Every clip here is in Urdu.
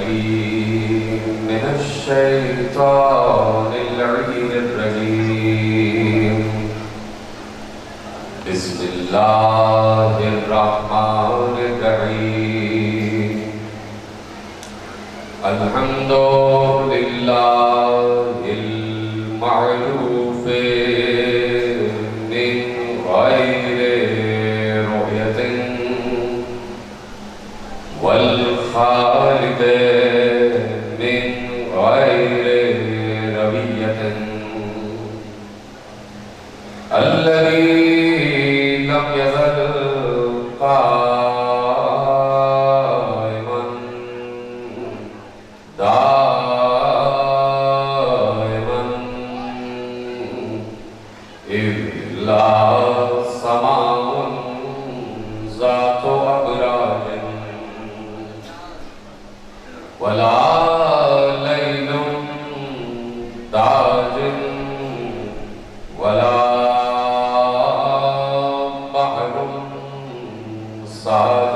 بالله من الشيطان اللعين الرجيم. بسم الله الرحمن الرحيم. الحمد لله المعروف من غير رؤية والخالق من غير ربية الذي لم يزل قائما دائما إلا سماء ذات أبراج ولا ليل داج ولا بحر ساج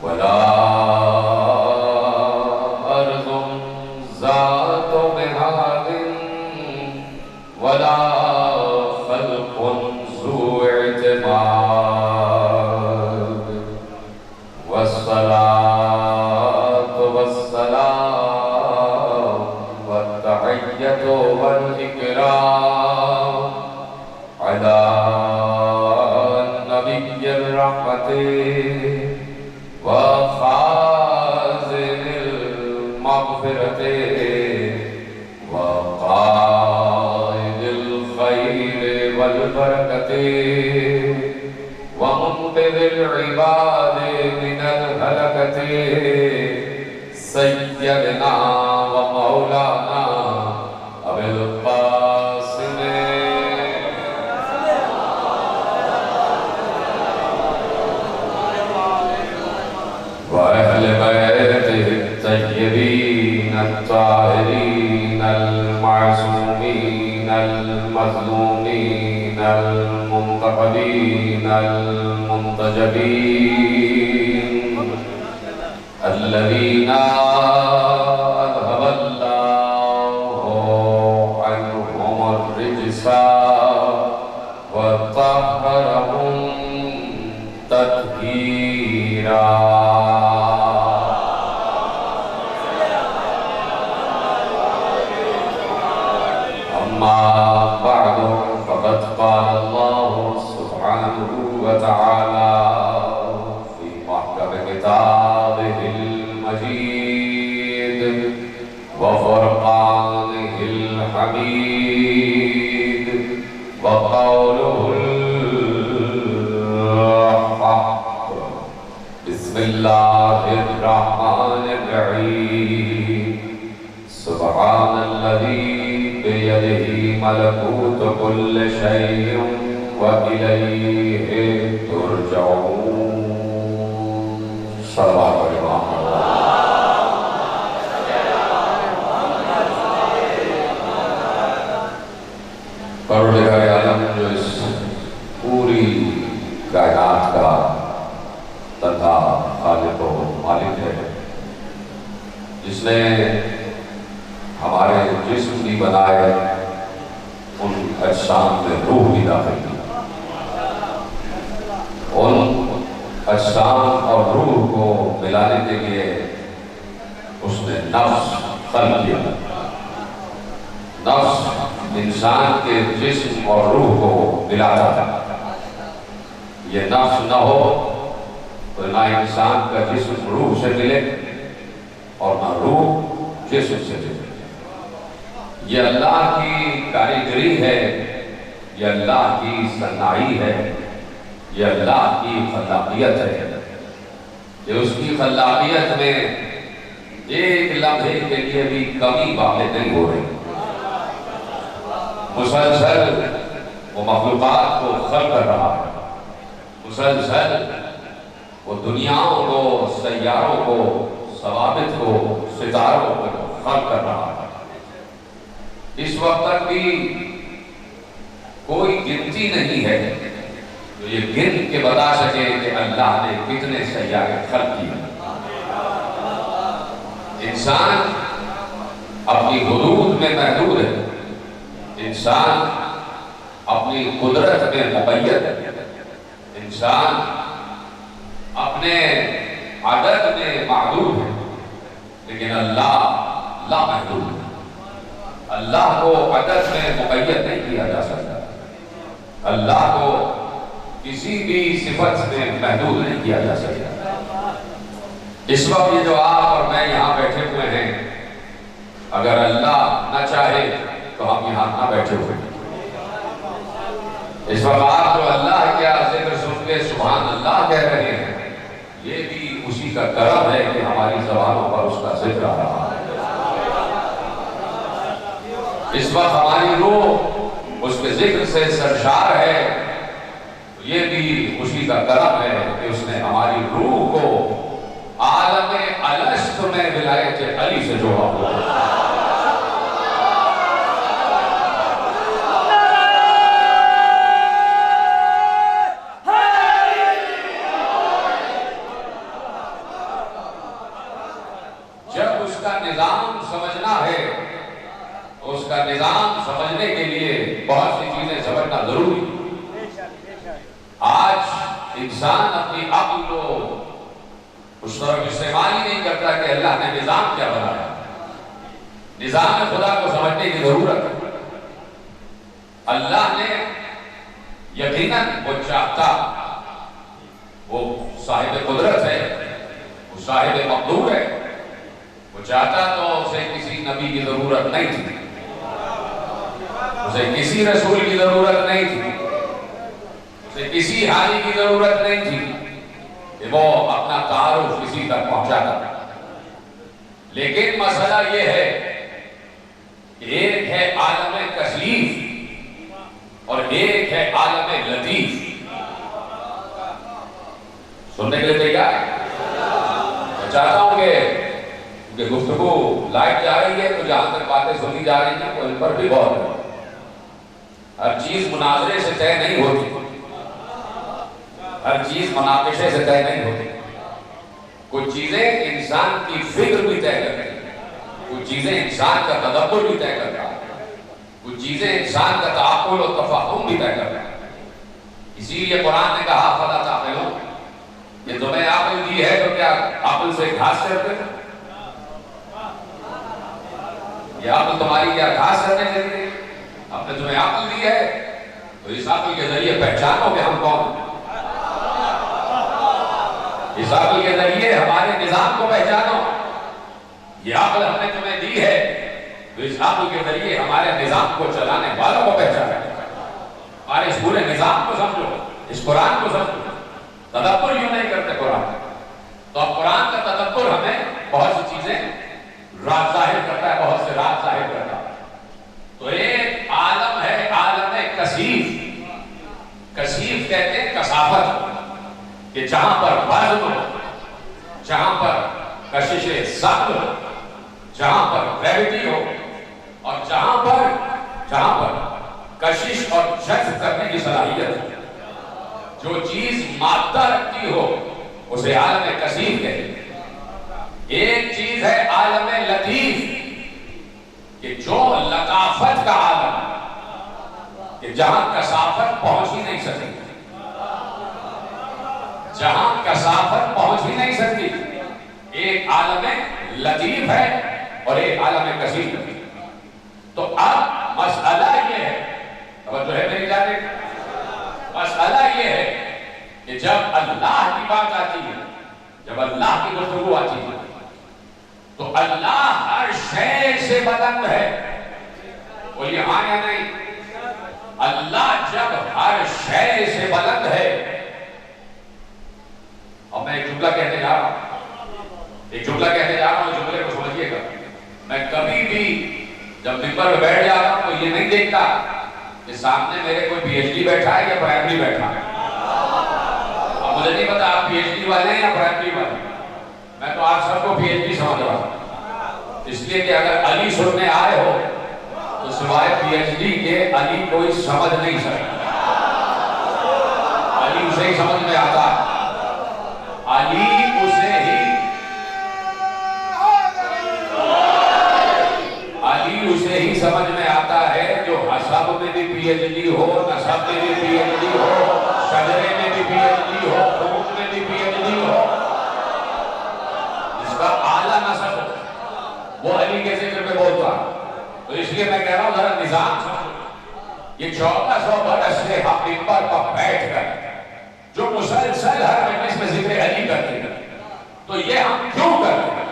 ولا أرض ذات مهاد ولا خلق ذو اعتماد والصلاة والسلام والتحية والإكرام على النبي الرحمة وخازن المغفرة وقائد الخير والبركة ومنقذ العباد من الهلكة سيدنا ومولانا أبي القاسم وأهل بيته الطيبين الطاهرين المعصومين المظلومين المنتقبين المنتجبين الذين أذهب الله عنهم الرجس وطهرهم تطهيرا. أما بعد فقد قال الله سبحانه وتعالى في محكم كتابه المجيد وفرقانه الحميد وقوله الحق. بسم الله الرحمن الرحيم. سبحان الذي بيده ملكوت كل شيء وإليه ترجعون. صلوات الإمام پروردگار عالم جو اس پوری کائنات کا تنہا خالق و مالک ہے، جس نے ہمارے جسم بھی بنائے، ان اجسام میں روح بھی داخل کی، ان اجسام اور روح کو ملانے کے لیے اس نے نفس خلق کیا. نفس انسان کے جسم اور روح کو ملاتا ہے. یہ نفس نہ ہو تو نہ انسان کا جسم روح سے ملے اور نہ روح جسم سے ملے. یہ اللہ کی کاریگری ہے، یہ اللہ کی صناعی ہے، یہ اللہ کی خلاقیت ہے کہ اس کی خلاقیت میں ایک لمحے کے لیے بھی کمی واقع نہیں ہو رہی. مسلسل وہ مخلوقات کو خلق کر رہا ہے، مسلسل وہ دنیاوں کو، سیاروں کو، ثوابت کو، ستاروں کو خلق کر رہا ہے. اس وقت تک بھی کوئی گنتی نہیں ہے تو یہ گن کے بتا سکے کہ اللہ نے کتنے سیارے خلق کیے. انسان اپنی حدود میں محدود ہے، انسان اپنی قدرت میں مقید ہے، انسان اپنے عدد میں محدود ہے، لیکن اللہ لا محدود ہے۔ اللہ کو عدد میں مقید نہیں کیا جا سکتا، اللہ کو کسی بھی صفت میں محدود نہیں کیا جا سکتا۔ اس وقت یہ جو آپ اور میں یہاں بیٹھے ہوئے ہیں، اگر اللہ نہ چاہے تو ہم یہاں نہ بیٹھے ہوئے ہیں۔ اس وقت آپ جو اللہ کیا ذکر سن کے سبحان اللہ کہہ رہے ہیں، یہ بھی اسی کا کرم ہے کہ ہماری زبانوں پر اس کا ذکر آ رہا ہے۔ اس وقت ہماری روح اس کے ذکر سے سرشار ہے، یہ بھی اسی کا کرم ہے کہ اس نے ہماری روح کو عالم الست میں ولایت علی سے جوڑا ہوا ہے۔ جب اس کا نظام سمجھنا ہے تو اس کا نظام سمجھنے کے لیے بہت سی چیزیں سمجھنا ضروری ہے۔ آج انسان اپنی عقل کو اس طرح استعمال ہی نہیں کرتا کہ اللہ نے نظام کیا بنایا۔ نظام خدا کو سمجھنے کی ضرورت ہے۔ اللہ نے یقیناً وہ چاہتا، وہ صاحب قدرت ہے، وہ صاحب مقدور ہے، وہ چاہتا تو اسے کسی نبی کی ضرورت نہیں تھی، اسے کسی رسول کی ضرورت نہیں تھی، اسے کسی حاجی کی ضرورت نہیں تھی کہ وہ اپنا تعارف کسی تک پہنچاتا۔ لیکن مسئلہ یہ ہے کہ ایک ہے عالم کشیف اور ایک ہے عالم لطیف۔ سننے کے لیے تیار ہے؟ میں چاہتا ہوں کہ گفتگو لائٹ جا رہی ہے تو جہاں تک باتیں سنی جا رہی ہیں تو ان پر بھی غور کریں۔ ہر چیز مناظرے سے طے نہیں ہوتی، ہر چیز مناقشے سے طے نہیں ہوتی۔ کچھ چیزیں انسان کی فکر بھی طے کرتی ہیں، کچھ چیزیں انسان کا تدبر بھی طے کرتا ہے، کچھ چیزیں انسان کا تعقل و تفہم بھی طے کرتا ہے۔ اسی لیے قرآن نے کہا فَلَا تَعْقِلُونَ، کہ تمہیں عقل دی ہے تو کیا عقل سے گھاس چرتے ہو؟ یہ عقل تمہاری کیا گھاس چرنے کے لیے؟ اب نے تمہیں عقل دی ہے تو اس عقل کے ذریعے پہچانو کہ ہم کون ہیں، اس عقل کے ذریعے ہمارے نظام کو پہچانو۔ یہ عقل ہم نے تمہیں دی ہے تو اس عقل کے ذریعے ہمارے نظام کو چلانے والوں کو پہچانو، ہمارے اس پورے نظام کو سمجھو، اس قرآن کو سمجھو۔ تدبر یوں نہیں کرتے قرآن، تو اب قرآن کا تدبر ہمیں بہت سی چیزیں راز ظاہر کرتا ہے، بہت سے راز ظاہر کرتا ہے۔ تو ایک عالم ہے عالم کثیف، کثیف کہتے ہیں کثافت، کہ جہاں پر وزن ہو، جہاں پر کشش ثقل ہو، جہاں پر گریوٹی ہو، اور جہاں پر کشش اور جذب کرنے کی صلاحیت ہو، جو چیز مادہ رکھتی ہو اسے عالم کثیف کہتے ہیں۔ ایک چیز ہے عالم لطیف، کہ جو لطافت کا عالم، کہ جہاں کثافت پہنچ ہی نہیں سکتی، جہاں کثافت پہنچ ہی نہیں سکتی، ایک عالم لطیف ہے اور ایک عالم کثیف ہے۔ تو اب مسئلہ یہ ہے، توجہ ہے میری جانب، مسئلہ یہ ہے کہ جب اللہ کی بات آتی ہے، جب اللہ کی گفتگو آتی ہے، تو اللہ ہر شے سے بلند ہے۔ بولیے ہاں یا نہیں؟ اللہ جب ہر شے سے بلند ہے، اور میں ایک جملہ کہنے جا رہا ہوں، جملے کو سمجھیے گا۔ میں کبھی بھی جب ممبر پہ بیٹھ جاتا ہوں تو یہ نہیں دیکھتا کہ سامنے میرے کوئی پی ایچ ڈی بیٹھا ہے یا پرائمری بیٹھا ہے۔ اب مجھے نہیں پتا آپ پی ایچ ڈی والے ہیں یا پرائمری والے، میں تو آپ سب کو پی ایچ ڈی سمجھ رہا ہوں، اس لیے کہ اگر علی سننے آئے ہو تو سوائے پی ایچ ڈی کے علی کوئی سمجھ نہیں سکتا۔ علی اسے ہی سمجھ میں آتا ہے، علی اسے ہی وہ علی کے ذکر میں بولتا. تو اس لیے میں کہہ رہا ہوں ذرا نظام سمجھو. یہ 1400 برس سے ہم منبر پر بیٹھ کر جو مسلسل ہر مجلس میں ذکر علی کرتے ہیں تو یہ ہم کیوں کرتے ہیں؟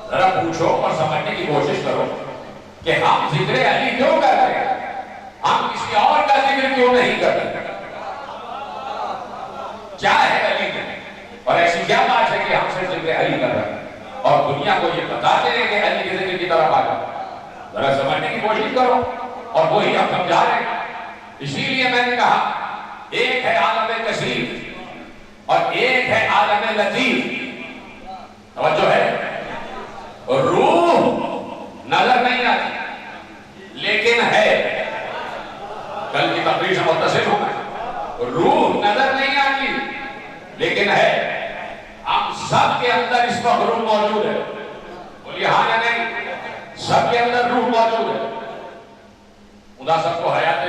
ذرا پوچھو اور سمجھنے کی کوشش کرو کہ ہم ذکر علی کیوں کرتے ہیں؟ ہم کسی اور کا ذکر کیوں نہیں کرتے؟ کیا ہے علی میں اور ایسی کیا بات ہے کہ ہم سے ذکر علی کر رہے ہیں اور دنیا کو یہ بتاتے ہیں کہ علی کے ذکر کی طرف آ جائے؟ ذرا سمجھنے کی کوشش کرو اور وہی ہم سمجھا رہے ہیں. اسی لیے میں نے کہا ایک ہے عالم کثیر اور ایک ہے عالم لطیف. توجہ ہے. روح نظر نہیں آتی لیکن ہے. کل کی تقریر سے متصل ہوں میں. روح نظر نہیں آتی لیکن ہے. ہم سب کے اندر اس وقت روح موجود ہے. بولیے ہاں یا نہیں؟ سب کے اندر روح موجود ہے. خدا سب کو حیات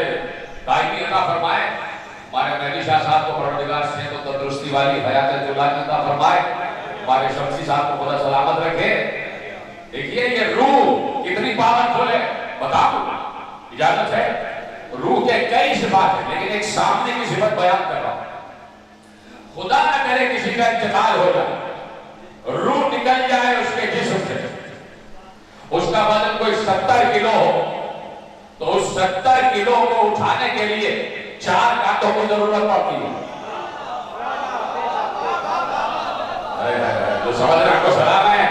دائمی عطا فرمائے. ہمارے مہدی شاہ صاحب کو پروردگار سے تو تندرستی والی حیات طولانی عطا فرمائے. ہمارے شمسی صاحب کو خدا سلامت رکھے. دیکھیے یہ روح کتنی پاورفل ہے بتاؤ. اجازت ہے؟ روح کے کئی صفات ہیں لیکن ایک سامنے کی صفت بیان کر رہا ہوں. خدا نہ کرے کسی کا انتقال ہو جائے, روح نکل جائے اس کے جسم سے, اس کا وزن کوئی 70 کلو ہو تو اس 70 کلو کو اٹھانے کے لیے 4 کانٹوں کی ضرورت پڑتی ہے. جو سمجھنے کو سلام ہے.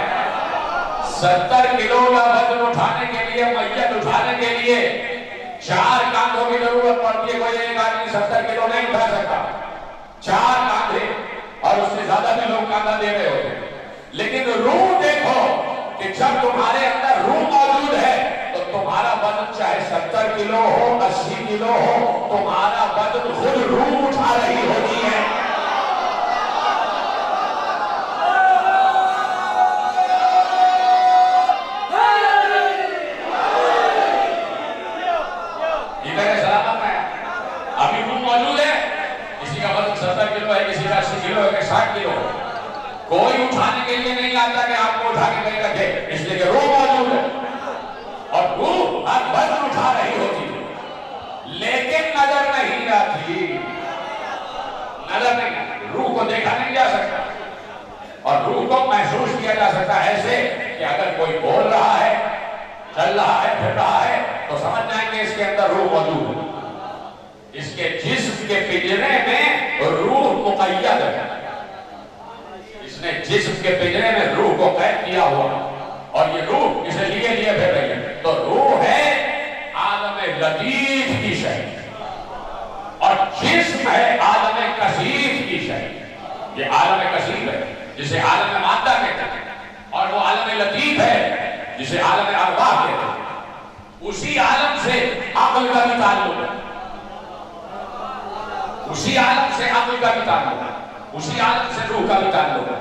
70 کلو کا وزن اٹھانے کے لیے, میت اٹھانے کے لیے 4 کانٹوں کی ضرورت پڑتی ہے. کوئی ایک آدمی 70 کلو نہیں اٹھا سکتا. 4 کانٹے اور اس سے زیادہ بھی لوگ کانٹا دے رہے ہوتے ہیں. لیکن روح دیکھو کہ جب تمہارے اندر روح موجود ہے تو تمہارا وزن چاہے 70 کلو ہو 80 کلو ہو, تمہارا وزن خود روح اٹھا رہی ہوتی ہے. ابھی روح موجود ہے, کسی کا وزن 70 کلو ہے, کسی کا 80 کلو ہے, 60 کلو ہے. کوئی اٹھانے کے لیے نہیں آتا کہ آپ کو اٹھا کے نہیں رکھے, اس لیے کہ روح موجود ہے اور روح ہر وزن اٹھا رہی ہوتی ہے. لیکن نظر نہیں آتی. نظر نہیں, روح کو دیکھا نہیں جا سکتا اور روح کو محسوس کیا جا سکتا ہے ایسے کہ اگر کوئی بول رہا ہے, چل رہا ہے, پھر رہا ہے تو سمجھ جائیں کہ اس کے اندر روح موجود ہے. اس کے جسم کے پنجرے میں روح مقید ہے. اس نے جسم کے پنجرے میں روح کو قید کیا ہوا اور یہ روح اسے لیے پھر رہی ہے. تو روح ہے عالم لطیف کی شے اور جسم ہے عالم کثیر کی شے. یہ عالم کثیر ہے جسے عالم مادہ کہتے ہیں اور وہ عالم لطیف ہے جسے عالم ارواح کہتے ہیں. اسی عالم سے عقل کا بھی تعلق ہے, اسی عالم سے عقل کا بھی تعلق ہے, اسی عالم سے روح کا بھی تعلق ہے.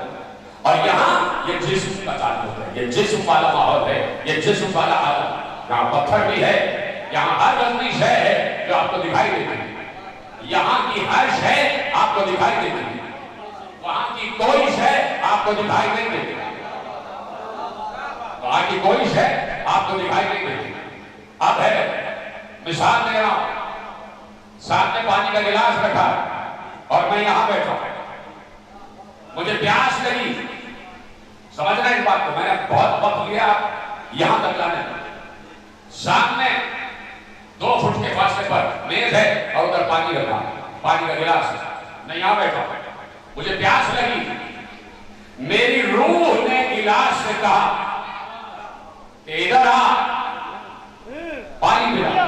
اور یہاں یہ جسم کا تعلق ہے, یہ جسم والا ماحول ہے, یہ جسم والا عالم. یہاں پتھر بھی ہے, یہاں ہر وزنی شے ہے جو آپ کو دکھائی دیتی ہے. یہاں کی ہر شے آپ کو دکھائی دیتی ہے, وہاں کی کوئی شے آپ کو دکھائی نہیں دیتی. وہاں کی کوئی شے آپ کو دکھائی نہیں دیتی. اب ہے مثال دے رہا ہوں, سامنے پانی کا گلاس رکھا اور میں یہاں بیٹھا ہوں, مجھے پیاس لگی. سمجھنا اس بات کو, میں نے بہت وقت لیا یہاں تک لانے میں. سامنے 2 فٹ کے فاصلے پر میز ہے اور ادھر پانی رکھا, پانی کا گلاس ہے, میں یہاں بیٹھا ہوں, مجھے پیاس لگی. میری روح نے گلاس سے کہا کہ ادھر آ پانی پلا.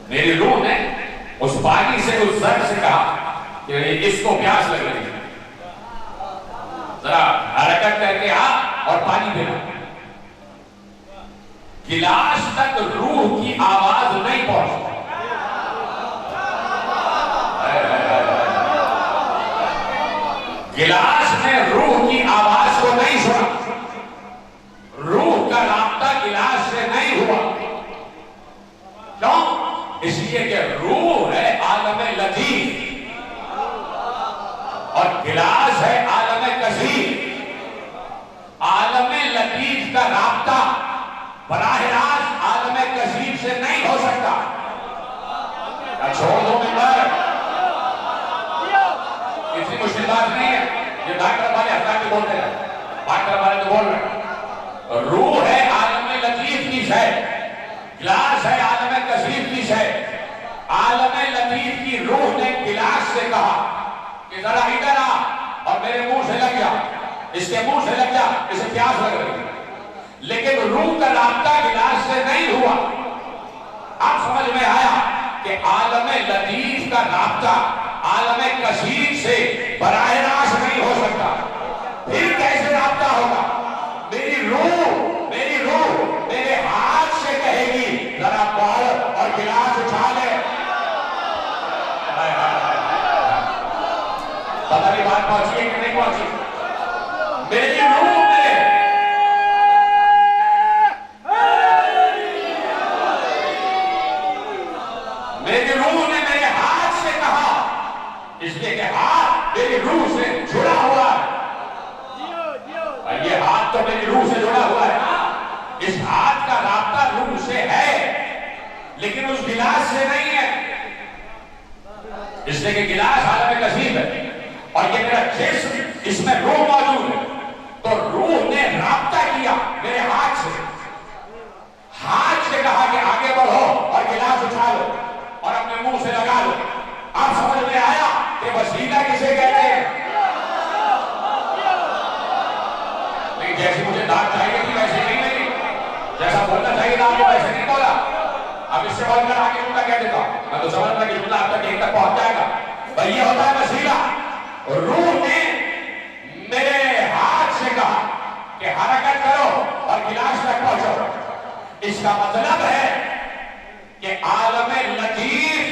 میری روح نے اس پانی سے, اس زر سے کہا کہ اس کو پیاس لگ رہی ہے, ذرا حرکت کر کے آ اور پانی پلا. گلاس تک روح کی آواز نہیں پہنچی. گلاس نے روح کی آواز کو نہیں سنا, روح کا رابطہ گلاس سے نہیں ہوا. کیوں؟ اس لیے کہ روح ہے عالم لطیف اور گلاس ہے عالم کثیر. لطیف کا رابطہ براہ راست عالم کثیر سے نہیں ہو سکتا. چھوڑ دو ممبر، اتنی مشکل بات نہیں ہے. یہ ڈاکٹر والے افراد بھی بولتے ہیں، ڈاکٹر والے تو بول رہے ہیں. روح ہے عالم لطیف کی شے، گلاس ہے عالم کثیر کی شے. عالم لطیف کی روح نے گلاس سے کہا کہ ذرا ادھر آ، اور میرے منہ سے لگ جا، اس کے منہ سے لگ جا، اسے پیاس لگ رہی. لیکن روح کا رابطہ گلاس سے نہیں ہوا. اب سمجھ میں آیا کہ عالم لطیف کا رابطہ عالم کثیر سے براہ راست نہیں ہو سکتا. پھر کیسے رابطہ ہوگا؟ میری روح میرے ہاتھ سے کہے گی ذرا پڑھ اور گلاس اٹھا لے. پتہ نہیں بات پہنچی ہے کہ نہیں پہنچی. میری روح نے میرے ہاتھ سے کہا، اس لیے کہ ہاتھ میری روح سے جڑا ہوا ہے. اور یہ ہاتھ تو میری روح سے جڑا ہوا ہے نا. اس ہاتھ کا رابطہ روح سے ہے لیکن اس گلاس سے نہیں ہے. اس لیے کہ گلاس عالم کثیر ہے اور یہ میرا جسم، اس میں روح موجود ہے. تو روح نے رابطہ کیا میرے ہاتھ سے، ہاتھ سے کہا کہ آگے بڑھو اور گلاس اٹھا لو اور اپنے منہ سے لگا لو. اب سمجھ میں آیا کہ وسیلہ کسے کہتے ہیں؟ نہیں، جیسی مجھے داد چاہیے تھی ویسے نہیں ملی، جیسا بولنا چاہیے تھا ویسے نہیں بولا. اب اس سے بول کر آگے جملہ کہہ دیتا ہوں. میں تو سمجھتا کہ جملہ اب تک یہیں تک پہنچ جائے گا. بھئی یہ ہوتا ہے وسیلہ. روح نے میرے ہاتھ سے کہا کہ حرکت کرو اور گلاس تک پہنچو. اس کا مطلب ہے کہ عالم لطیف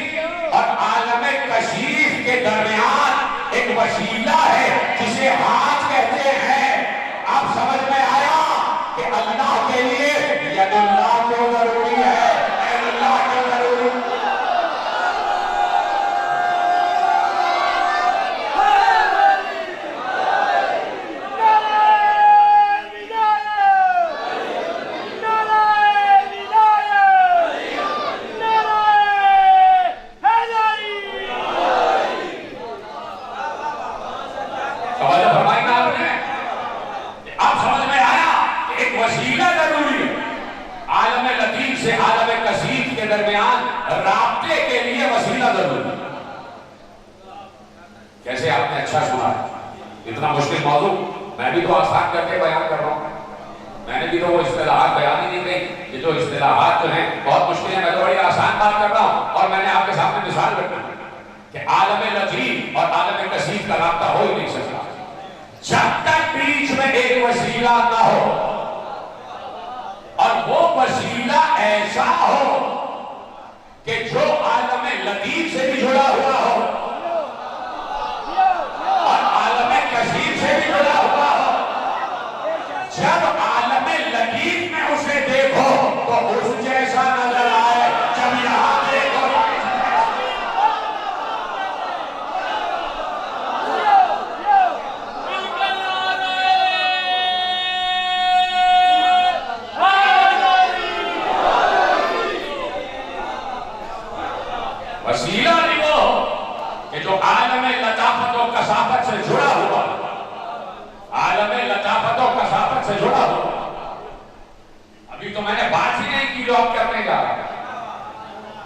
اور عالم کثیر کے درمیان ایک وسیلہ ہے جسے ہاتھ کہتے ہیں. اب سمجھ میں آیا کہ اللہ کے لیے ید اللہ کیوں ضروری ہے، ید اللہ کیوں ضروری ہے. درمیان رابطے کے لیے وسیلہ ضروری ہے. کیسے آپ نے اچھا سنا ہے. اتنا مشکل موضوع میں بھی تو آسان کر کے بیان کر رہا ہوں. میں نے بھی تو وہ اصطلاحات بیان ہی نہیں کی کہ جو اصطلاحات جو ہیں بہت مشکل ہیں. میں تو بڑی آسان بات کر رہا ہوں اور میں نے آپ کے سامنے مثال رکھی کہ عالم لطیف اور عالم کثیر کا رابطہ ہو ہی نہیں سکتا جب تک بیچ میں ایک وسیلہ نہ ہو اور وہ وسیلہ ایسا ہو کہ جو عالم لطیف سے بھی جڑا ہوا ہو اور عالم کثیر سے بھی جڑا ہوا ہو. جب عالم لطیف میں اسے دیکھو تو اس جیسا نظر آئے، جب یہاں دیکھو وسیلہ بھی وہ کہ جو عالم لطافت و کثافت سے جڑا ہوا، عالم لطافت و کثافت سے جڑا ہوا. ابھی تو میں نے بات ہی نہیں کی جو آپ کرنے جا رہا ہے.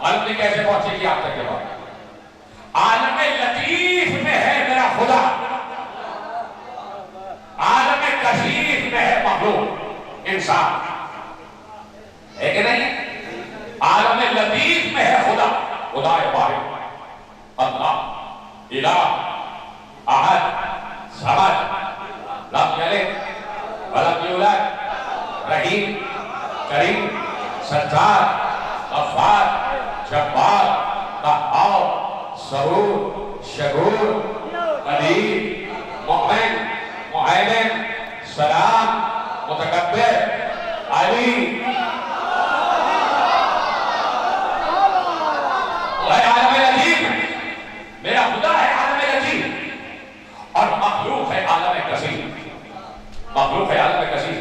معلوم نہیں کیسے پہنچے گی آپ تک کے بعد. عالم لطیف میں ہے میرا خدا، عالم کثیر میں ہے مخلوق انسان، ہے کہ نہیں؟ عالم لطیف میں ہے خدا، خدا واحد اللہ الہ احد صمد لم یلد ولم یولد رحیم کریم ستار غفار جبار قہار صبور شکور قدیر مؤمن مہیمن سلام متکبر علی. عالم لطیف میرا خدا ہے، عالم لطیف اور مخلوق ہے عالم کثیر. مخلوق ہے عالم کثیر.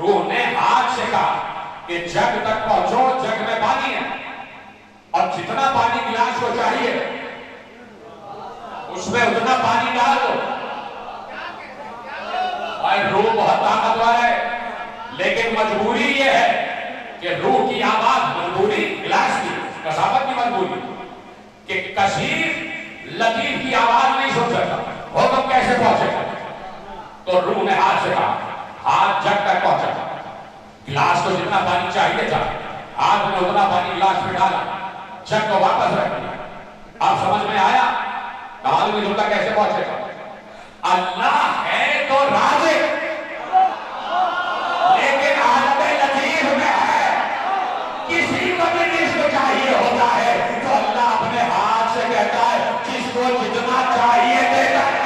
روح نے ہاتھ سے کہا کہ جگ تک پہنچو، جگ میں پانی ہے اور جتنا پانی گلاس کو چاہیے اس میں اتنا پانی ڈال دو۔ اور روح بہت طاقتور ہے لیکن مجبوری یہ ہے کہ روح کی آواز، مجبوری گلاس کی کثافت کی مجبوری کہ کثیر لطیف کی آواز نہیں سن سکتا، حکم کیسے پہنچے گا؟ تو روح نے ہاتھ سے کہا، ہاتھ جگ تک پہنچا، گلاس کو جتنا پانی چاہیے تھا ہاتھ میں اتنا پانی گلاس میں ڈالا، جگ کو واپس رکھ دیا۔ آپ سمجھ میں آیا کمال میں جملہ کیسے پہنچے گا؟ اللہ ہے تو رازق لیکن عالم لطیف میں ہے، کسی کو بھی رزق چاہیے ہوتا ہے تو اللہ اپنے ہاتھ سے کہتا ہے جس کو جتنا چاہیے دیتا ہے۔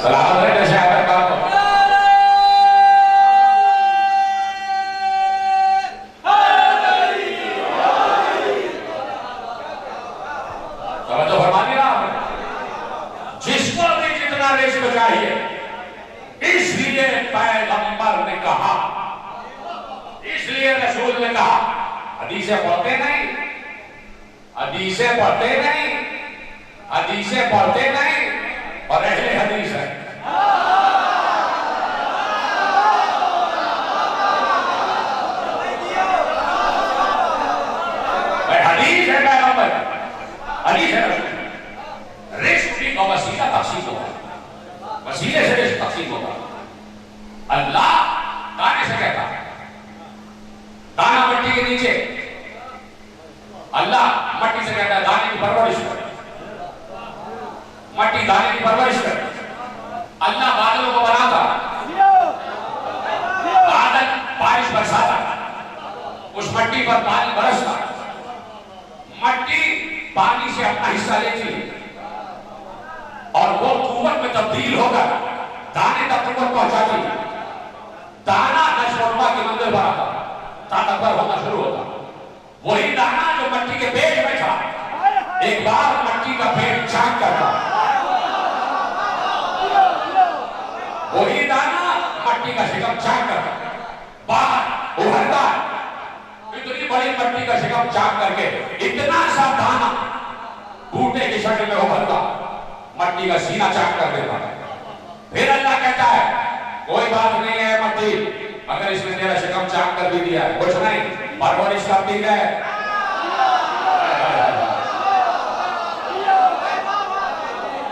سلام ہے جیسے آدھر کہا تو توجہ فرمانی رہا جس کو بھی جتنا رزق چاہیے، اس لیے پیغمبر نے کہا، اس لیے رسول نے کہا، حدیثیں پڑھتے نہیں، حدیثیں پڑھتے نہیں، حدیثیں پڑھتے نہیں اور اہل حدیث ہے۔ حدیث ہے پیغمبر، حدیث ہے رسول۔ رزق بھی کا وسیلہ تقسیم ہوگا، وسیلے سے رزق تقسیم ہوگا۔ اللہ دانے سے کہتا ہے، دانا مٹی کے نیچے، اللہ مٹی سے کہتا ہے دانے کی پرورش کر، مٹی دانے کی پرورش کر۔ اللہ بادلوں کو بناتا، بادل بارش برساتا، اس مٹی پر پانی برستا، مٹی پانی سے اپنا حصہ لیتی ہے اور وہ قوت میں تبدیل ہو کر دانے تک قوت پہنچاتی ہے۔ دانا نشو و نما کی منزل پر آتا، طاقتور ہونا شروع ہوتا۔ وہی دانا جو مٹی کے پیٹ میں تھا ایک بار مٹی کا پیٹ چاک کرتا، وہی دانا مٹی کا شکم چاک کرتا، باہر ابھرتا، اتنی بڑی مٹی کا شکم چاک کر کے اتنا سا دانا بوٹے کی شکل میں ابھرتا، مٹی کا سینہ چاک کر دیتا۔ پھر اللہ کہتا ہے کوئی بات نہیں ہے مٹی، اگر اس نے تیرا شکم چاک کر بھی دیا ہے کچھ نہیں، پرورش کرتی ہے۔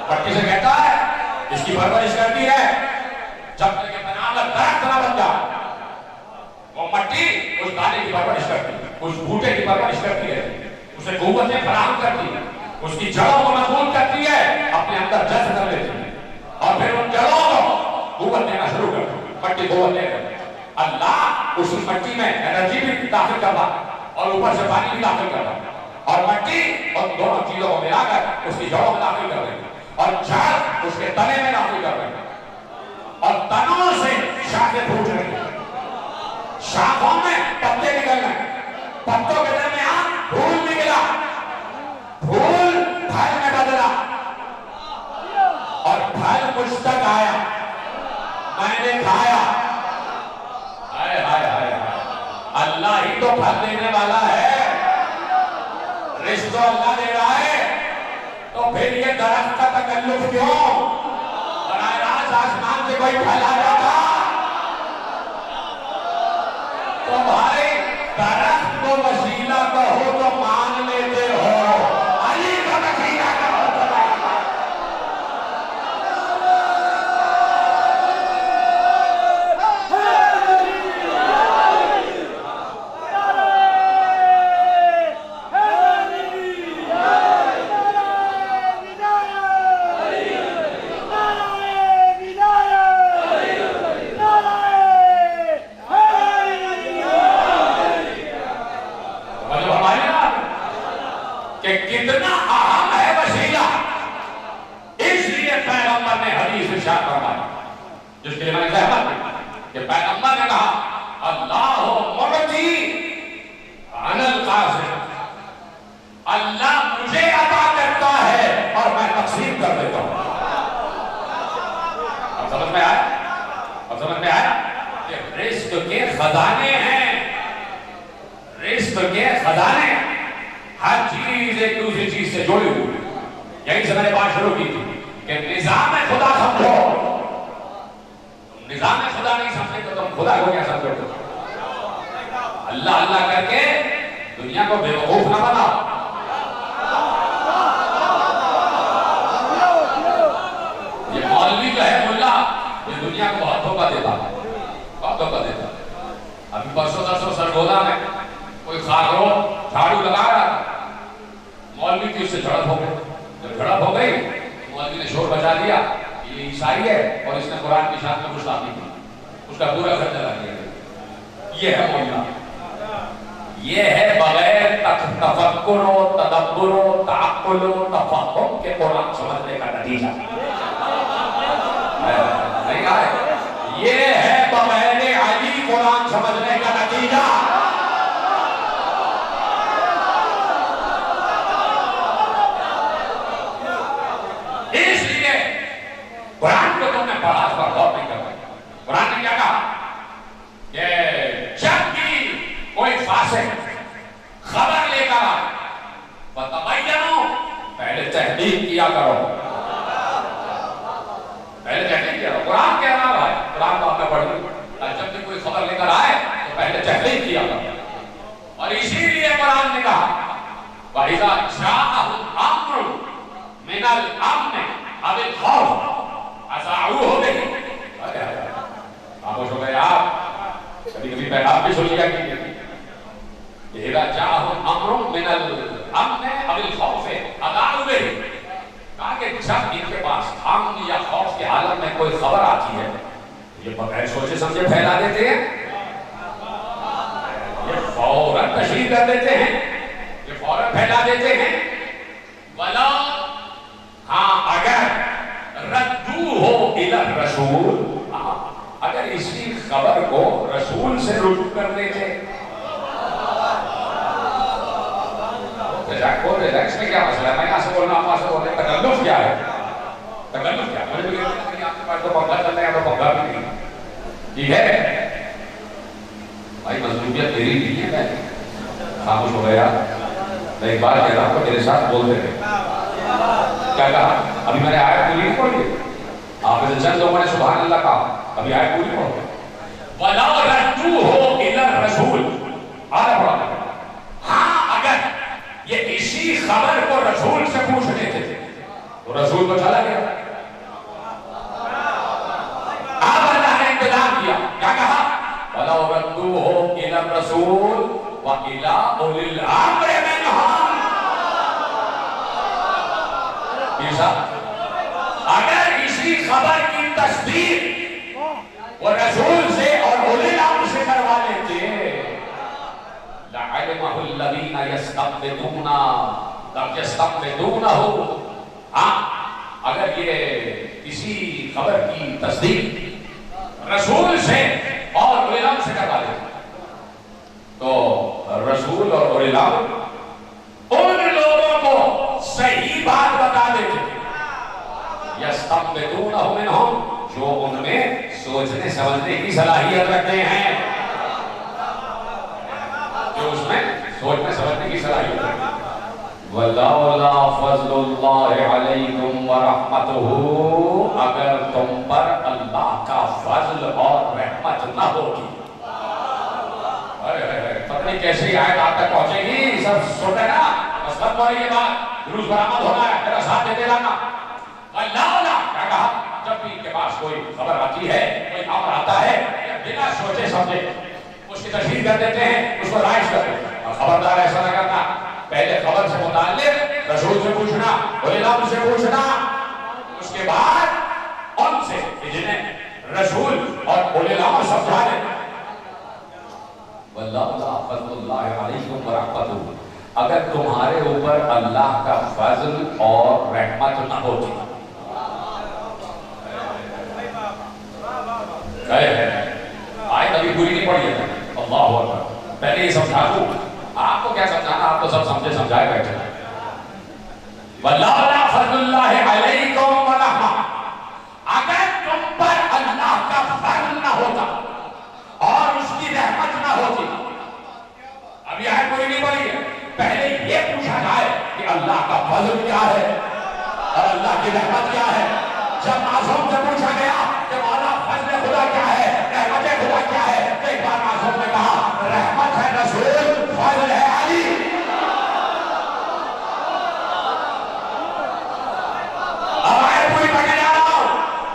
مٹی سے کہتا ہے اس کی پرورش کرتی ہے جب تک کہ بناوٹ درخت نہ بن جائے۔ وہ مٹی اس دانے کی پرورش کرتی ہے، اس بوٹے کی پرورش کرتی ہے، اسے قوتیں فراہم کرتی ہے، اس کی جڑوں کو مضبوط کرتی ہے، اپنے اندر جذب کر لیتی ہے اور پھر ان جڑوں کو قوت دینا شروع کرتی ہے۔ مٹی قوت دے کر اللہ اس مٹی میں انرجی بھی داخل کرتا اور اوپر سے پانی بھی داخل کرتا اور مٹی اور دونوں چیزوں کو ملا کر اس کی جڑوں میں داخل کر دیتی اور جڑ اس کے تنے میں داخل کر دیتی اور تنوں سے شاخیں پھوٹ رہی ہیں، شاخوں میں پتے نکل گئے، پتوں کے درمیان پھول نکلا، پھول پھل میں بدلا اور پھل مجھ تک آیا، میں نے کھایا۔ ہائے ہائے ہائے، اللہ ہی تو پھل دینے والا ہے، رزق تو اللہ دے رہا ہے، تو پھر یہ درخت کا تکلف کیوں؟ براہ راست آسمان سے کوئی پھل آ جاتا تمہارے درخت کو وسیلہ کہو تو مان لیتے ہو، علی کا وسیلہ کہو تو کتنا اہم ہے وسیلہ، اس لیے پیغمبر نے حدیث ارشاد فرمایا جس کے لیے میں نے زحمت کی کہ پیغمبر نے کہا اللہ معطی انا القاسم، اللہ مجھے عطا کرتا سے جوڑی ہوئی. یہیں سے میں نے بات شروع کی تھی کہ نظام خدا سمجھو. تم نظام خدا نہیں سمجھے تو تم خدا کو کیا سمجھو گے؟ اللہ اللہ کر کے دنیا کو بے وقوف نہ بناؤ. یہ مولوی جو ہے ملا یہ دنیا کو بہت دھوکہ دیتا ہے، بہت دھوکہ دیتا ہے. ابھی پرسوں درسوں سرگودا میں کوئی خاکرو جھاڑو لگا رہا تھا، مولوی کی اس سے جھڑپ ہو گئی. جب جھڑپ ہو گئی مولوی نے شور بجا دیا یہ عیسائی ہے اور اس نے قرآن کی شان میں گستاخی کی. اس کا پورا خرچہ لگا دیا. یہ ہے مولا، یہ ہے بغیر تفکر و تدبر و تعقل و تفہم کے قرآن سمجھنے کا نتیجہ. نہیں کہا ہے یہ ہے بغیر علی قرآن سمجھنے کا نتیجہ. اس لیے قرآن کو تم نے پڑھا اس پر غور نہیں کرنا. قرآن نے کیا کہا کہ جب بھی کوئی فاسق خبر لے کر آئے فتبینوا پہلے تحقیق کیا کرو. پہلے تحقیق کیا کرو. قرآن کہہ رہا ہے، قرآن تو آپ نے پڑھ لی. جب بھی کوئی خبر لے کر آئے تو پہلے تحقیق کیا کرو. اور اسی لیے قرآن نے کہا وَإِذَا جَاءَهُمْ أَمْرٌ مِنَ الْأَمْنِ أَوِ الْخَوْفِ أَذَاعُوهُ بِهِ. خاموش ہو گئے آپ. کبھی کبھی پیغام بھی سن لیا کیجیے. اذا جاءهم امر من الامن او الخوف اذاعوا به. کہا کہ جب ان کے پاس امن یا خوف کی حالت میں کوئی خبر آتی ہے یہ بغیر سوچے سمجھے پھیلا دیتے ہیں. یہ فوراً تشہیر کر دیتے ہیں، یہ فوراً پھیلا دیتے ہیں. ولا ہاں اگر ردوه الى الرسول، اگر اسی خبر کو رسول سے رجوع کر دیتے. اس میں کیا مسئلہ ہے؟ میں یہاں سے بولنا آپ وہاں سے بول رہے ہیں. تکلف کیا ہے؟ تکلف کیا ہے؟ مجھے بھی آپ کے پاس تو پنگا چل رہا ہے تو پنگا بھی نہیں. ٹھیک ہے بھائی مظلومیت میری نہیں ہے. میں خاموش ہو گیا. میں ایک بار کہہ رہا ہوں تو میرے ساتھ بولتے رہے. کیا کہا؟ ابھی میں نے آیت پوری نہیں پڑھی. آپ نے چند لوگوں نے سبحان اللہ کہا. ابھی آیت پوری پڑھو. وَلَا رَدُّوهُ إِلَى الرَّسُولِ. ہاں اگر یہ اسی خبر کو رسول سے پوچھ لیتے تھے تو رسول کو چلا گیا. اب اللہ نے انتظام کیا. کیا کہا؟ وَلَا رَدُّوهُ إِلَى الرَّسُولِ وَإِلَى أُولِي الْأَمْرِ مِنْهُمْ. اگر اسی خبر کی تصدیق وہ رسول سے اور اولی الامر سے کروا لیتے لَعَلِمَهُ الَّذِينَ يَسْتَنبِطُونَهُ. ہاں اگر یہ کسی خبر کی تصدیق رسول سے اور اولی الامر سے کروا لیتے تو رسول اور اولی الامر ان لوگوں کو صحیح بات بتا دیتے. یستنبطونہ منہم جو ان میں سوچنے سمجھنے کی صلاحیت رکھتے ہیں، جو اس میں سوچنے سمجھنے کی صلاحیت رکھتے ہیں. وَلَوْلَا فَضْلُ اللَّهِ عَلَيْكُمْ وَرَحْمَتُهُ. اگر تم پر اللہ کا فضل اور رحمت نہ ہوگی. پتہ نہیں کیسے آیت آپ تک پہنچے گی. سب سنتے نا بس ختم ہو رہی ہے بات. روز برآمد ہونا ہے. میرا ساتھ دیتے رہنا. اللہ کیا کہا؟ جب بھی ان کے پاس کوئی خبر آتی ہے کوئی امر آتا ہے بنا سوچے سمجھے اس کی تشہیر کر دیتے ہیں، اس کو رائج کرتے ہیں. اور خبردار ایسا نہ کرنا. پہلے خبر سے متعلق رسول سے پوچھنا، اولی الامر سے پوچھنا، اس کے بعد ان سے جنہیں رسول اور اولی الامر سمجھا دیں. وَلَوْلَا فَضْلُ اللَّهِ عَلَيْكُمْ وَرَحْمَتُهُ. اگر تمہارے اوپر اللہ کا فضل اور رحمت نہ ہوتی. آیت ابھی پوری نہیں پڑھی ہے. اللہ اکبر. پہلے یہ سمجھا دوں. آپ کو کیا سمجھانا؟ آپ تو سب سمجھے سمجھائے بیٹھے. وَلَوْلَا فَضْلُ اللَّهِ عَلَيْكُمْ وَرَحْمَتُهُ. اگر تم پر اللہ کا فضل نہ ہوتا اور اس کی رحمت نہ ہوتی. ابھی آیت پوری نہیں پڑھی ہے. پہلے یہ پوچھا جائے کہ اللہ کا فضل کیا ہے اور اللہ کی رحمت کیا ہے. جب معصوم سے پوچھا گیا کہ مولا فضل خدا کیا ہے, رحمت خدا کیا ہے, تو ایک بار معصوم نے کہا رحمت ہے رسول, فضل ہے علی. اب آئے پوری پڑھنے جا رہا ہوں,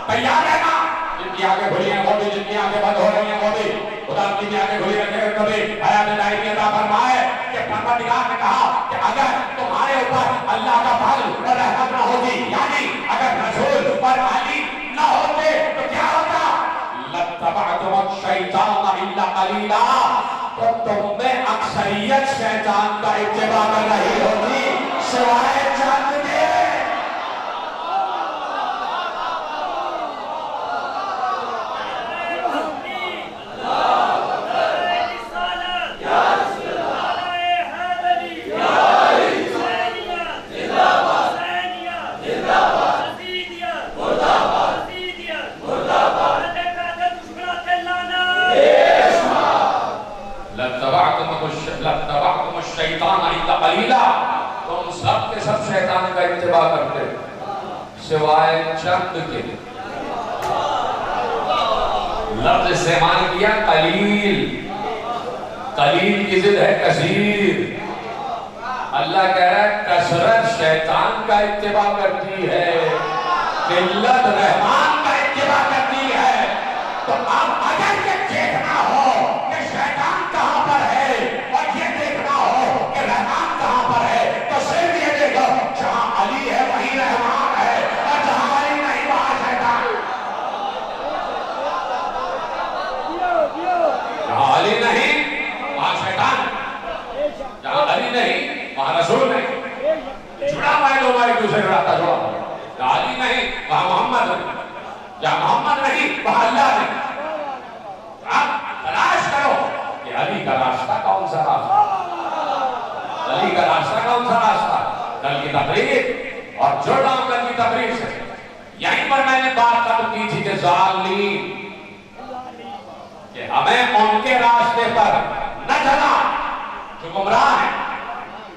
تیار ہے نا؟ جن کی آنکھیں کھلی ہیں وہ بھی, جن کی آنکھیں بند ہو رہی ہیں وہ بھی, خدا کی آنکھیں کھلی رکھے ہوئے کبھی حیات دائمی عطا فرمائے کہ پروردگار نے کہا کہ اگر تمہارے اوپر اللہ کا فضل اور رحمت نہ ہوتی, یعنی اگر رسول اور علی نہ ہوتے تو کیا ہوتا؟ لَاتَّبَعْتُمُ الشَّيْطَانَ إِلَّا قَلِيلًا, تو تم میں اکثریت شیطان کا اتباع کر رہی ہوتی سوائے چند کے. لَاتَّبَعْتُمُ الشَّيْطَانَ إِلَّا قَلِيلًا, تم سب کے سب شیطان کا اتباع کرتے سوائے چند کے. لفظ استعمال کیا قلیل, قلیل کی ضد ہے کثیر. اللہ کہہ رہا ہے کثرت شیطان کا اتباع کرتی ہے, قلت رحمان کا اتباع کرتی ہے. تو اب اگر یہ دیکھنا ہو کہ شیطان کہاں پر ہے اور یہ دیکھنا ہو کہ رحمان کہاں پر ہے, تو صرف یہ دیکھو جہاں علی ہے وہیں رحمان ہے, اور جہاں علی نہیں وہاں شیطان. جہاں علی نہیں وہاں شیطان, جہاں علی نہیں وہاں رسول نہیں. جڑا پائے دو ایک دوسرے کا راستہ جڑا. جہاں علی نہیں وہاں محمد نہیں, جہاں محمد نہیں وہاں اللہ نہیں. آپ تلاش کرو کہ علی کا راستہ کون سا راستہ, علی کا راستہ کون سا راستہ. کل کی تقریر اور جڑ رہا ہوں کل کی تقریر سے, یہیں پر میں نے بات ختم کی تھی کہ ظالمین, کہ ہمیں ان کے راستے پر نہ چلا جو گمراہ ہیں.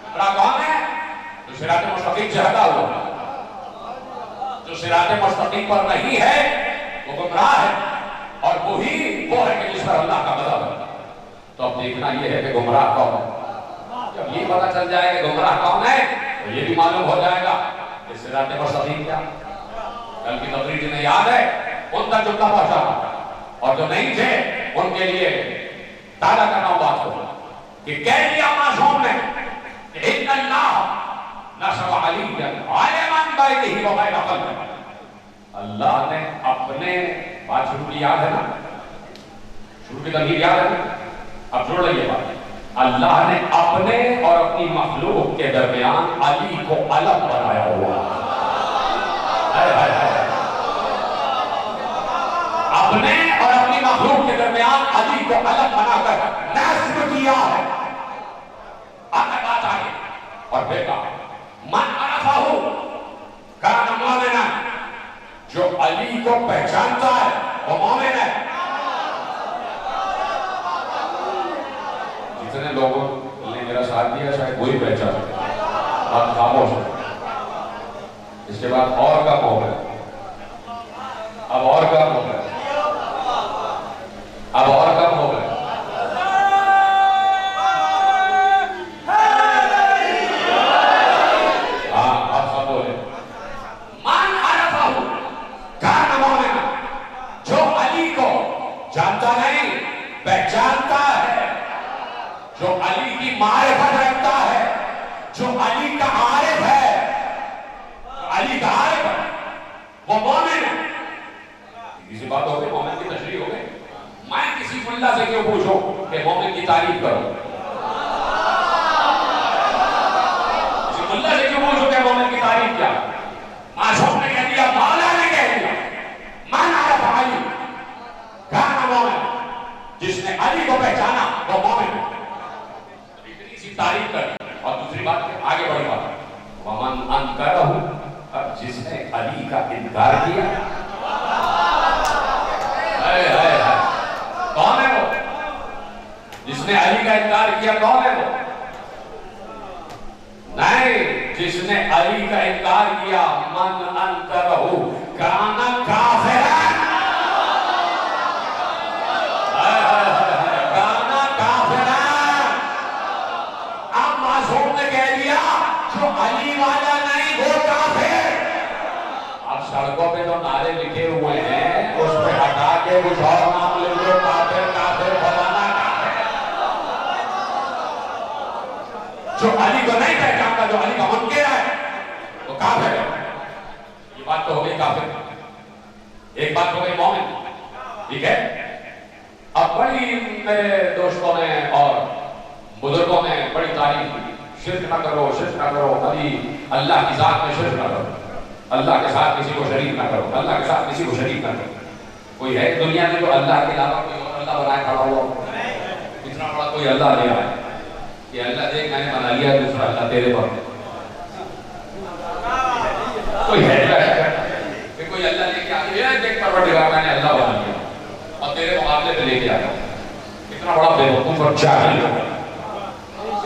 گمراہ کون ہے؟ جو صراط مستقیم سے ہٹا ہوا, جو صراط مستقیم پر نہیں ہے وہ گمراہ ہے, اور وہی وہ ہے کہ جس پر اللہ کا غضب ہے. تو اب دیکھنا یہ ہے کہ گمراہ کون ہے. جب یہ پتہ چل جائے کہ گمراہ کون ہے تو یہ بھی معلوم ہو جائے گا کہ صراط مستقیم کیا. کل کی تقریر جنہیں یاد ہے ان تک جملہ پہنچانا, اور جو نہیں تھے ان کے لیے تازہ کرنا ہوں بات کو کہ کہہ دیا معصوم نے کہ ان اللہ نصب علیًا عالمًا بینہ و بین قلبہ. اللہ نے اپنے, بات شروع کی یاد ہے نا, شروع کی تقریر یاد ہے نا, اب جوڑ لئیے بات. اللہ نے اپنے اور اپنی مخلوق کے درمیان علی کو الگ بنایا ہوا. اپنے اور اپنی مخلوق کے درمیان علی کو الگ بنا کر نصب کیا ہے. آگے بات آگے اور پھر کہا من عرفہ کان مومنا, جو علی کو پہچانتا ہے وہ مومن ہے. جتنے لوگوں نے میرا ساتھ دیا شاید وہی پہچان, اب خاموش ہے. اس کے بعد اور کم ہو گئے, اب اور کم ہو گئے, اب اور کم ہو گئے. جانتا نہیں, پہچانتا ہے, جو علی کی معرفت رکھتا ہے, جو علی کا عارف ہے, علی کا عارف ہے وہ مومن ہے. کسی بات ہو گئی, مومن کی تشریح ہو گئی. میں کسی ملا سے کیوں پوچھوں کہ مومن کی تعریف کرو, کسی ملا سے کیوں پوچھوں کہ مومن کی تعریف کیا. معصوم نے کہہ دیا, مولا نے کہہ دیا, من عرف علی کان مومن, جس نے علی کو پہچانا وہ مومن ہے. اتنی سی تعریف کر. اور دوسری بات آگے بڑی بات, ومن انکرہ, اب جس نے علی کا انکار کیا, کون ہے وہ جس نے علی کا انکار کیا؟ کون ہے وہ؟ نہیں, جس نے علی کا انکار کیا من انکرہ کان کافرا، کان کافرا۔ اب معصوم نے کہہ دیا جو علی والا نہیں وہ کافر۔ اب سڑکوں پہ جو نعرے لکھے ہوئے ہیں اس پہ ہٹا کے کچھ اور نام لے لو، کافر کافر فلانا کافر۔ جو علی کو نہیں پہچانتا، جو علی کا منکر ہے وہ کافر ہے۔ یہ بات تو ہو گئی کافر، ایک بات ہو گئی مومن، ٹھیک ہے؟ اب بڑی میرے دوستوں نے اور بزرگوں نے بڑی تعریف کی، شرک نہ کرو، شرک نہ کرو، کبھی اللہ کی ذات میں شرک نہ کرو، اللہ کے ساتھ کسی کو شریک نہ کرو، اللہ کے ساتھ کسی کو شریک نہ کرو۔ کوئی ہے دنیا میں جو اللہ کے علاوہ کوئی اور اللہ بنائے کھڑا ہوا؟ اتنا بڑا کوئی اللہ نہیں آیا کہ اللہ دیکھ میں نے بنا لیا دوسرا اللہ تیرے پر۔ کوئی ہے کہ کوئی اللہ لے کے آ گیا دیکھ پروردگار میں نے اللہ بنا لیا اور تیرے مقابلے پہ لے کے آیا؟ اتنا بڑا بے وقوف اور جاہل ہے۔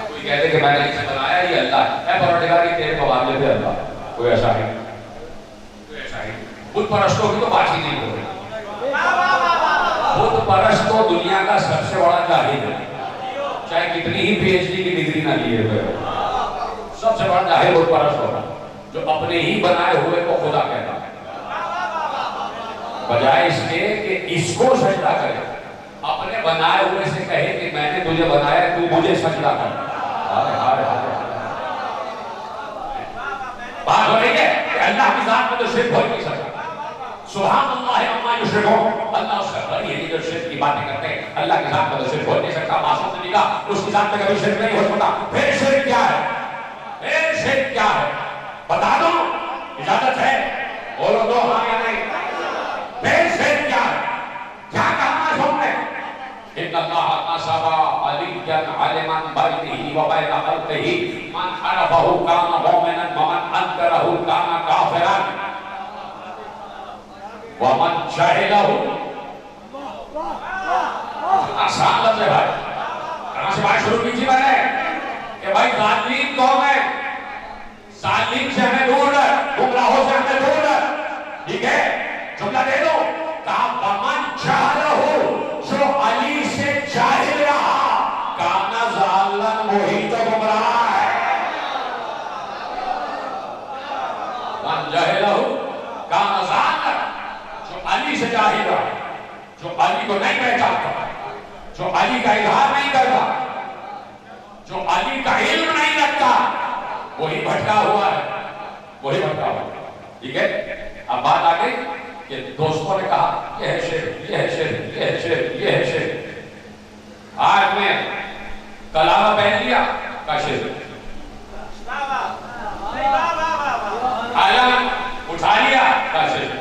کوئی کہتے کہ میں نے اسے بنایا یہ اللہ ہے، اے پروردگار یہ تیرے مقابلے پہ اللہ۔ کوئی ایسا ہے؟ کوئی ایسا ہے؟ بت پرستوں کی تو بات ہی نہیں ہو رہی۔ بت پرست تو دنیا کا سب سے بڑا جاہل ہے، چاہے کتنی ہی پی ایچ ڈی کی ڈگری نہ لیے ہوئے ہو، سب سے بڑا جاہل بت پرست ہوگا جو اپنے ہی بنائے ہوئے کو خدا کہتا ہے، بجائے اس کے کہ اس کو سجدہ کرے، اپنے بنائے ہوئے سے کہے کہ میں نے تجھے بنایا تو مجھے سجدہ کر۔ بات ہو رہی ہے کہ اللہ کی ذات میں تو شرک ہو ہی نہیں سکتا۔ سبحان اللہ عما یشرکون، اللہ اس کا بڑی ہے جو شرک کی باتیں کرتے ہیں، اللہ کی ذات میں تو شرک ہو ہی نہیں سکتا۔ معصوم نے کہا اس کی ذات میں کبھی شرک نہیں ہو سکتا۔ پھر شرک کیا ہے؟ پھر شرک کیا ہے؟ بتا دو، اجازت ہے؟ بولو دو ہاں یا نہیں؟ پھر شرک کیا ہے؟ کیا کہا معصوم نے؟ ان اللہ نصب علیا علما بینہ وبین خلقہ من عرفہ کان مؤمنا ومن انکرہ کان کافرا ومن جہلہ۔ آسان لفظ ہے بھائی، کہاں سے بات شروع کی تھی میں نے کہ بھائی ظالمین کون ہے؟ ظالمین سے ہمیں دور ہے، گمراہوں سے ہمیں دور ہے، ٹھیک ہے؟ جملہ دے دو، کہا ومن جہلہ، جو علی سے جاہل رہا، کانا ضالن وہی تو گمراہ ہے۔ من جہلہ کانا ضالن، جو علی سے جاہل رہا، جو علی کو نہیں پہچانتا، جو علی کا اظہار نہیں کرتا، جو علی کا علم نہیں رکھتا، وہی بھٹکا ہوا ہے، وہی بھٹکا ہوا ہے، ٹھیک ہے؟ اب بات آ گئی کہ دوستوں نے کہا یہ ہے شرک، یہ ہے شرک، یہ ہے شرک، یہ ہے شرک۔ آج میں کلامہ پہن لیا کا شرک، علم اٹھا لیا کا شرک،